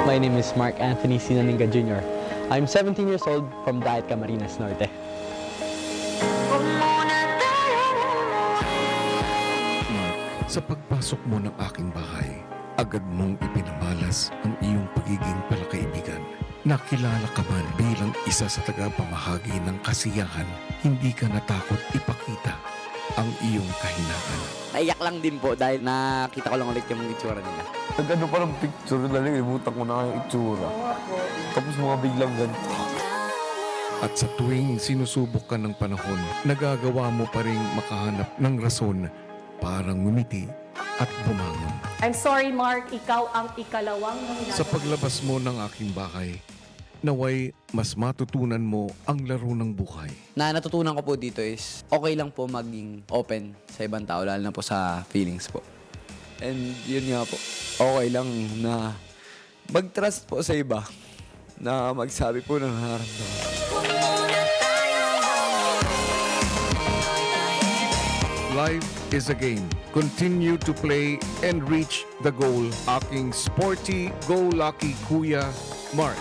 My name is Mark Anthony Sinaninga Jr. I'm 17 years old from Daet Camarines Norte. Mark, sa pagpasok mo ng aking bahay, agad mong ipinamalas ang iyong pagiging palakaibigan. Nakilala ka man bilang isa sa tagapamahagi ng kasiyahan, hindi ka natakot ipakita ang iyong kahinaan. Naiyak lang din po dahil nakita ko lang ulit yung itsura nila. Nag-ano pa ng picture na lang, ibutang ko na yung itsura. Tapos mga biglang ganito. At sa tuwing sinusubok ka ng panahon, nagagawa mo pa rin makahanap ng rason para ngumiti at bumangon. I'm sorry, Mark. Ikaw ang ikalawang Sa paglabas mo ng aking bahay, naway mas matutunan mo ang laro ng buhay. Na natutunan ko po dito is okay lang po maging open sa ibang tao, lalo na po sa feelings po. And yun nga po, okay lang na mag-trust po sa iba, na magsabi po ng nararamdaman. Life is a game. Continue to play and reach the goal. Aking sporty, go-lucky kuya, Mark.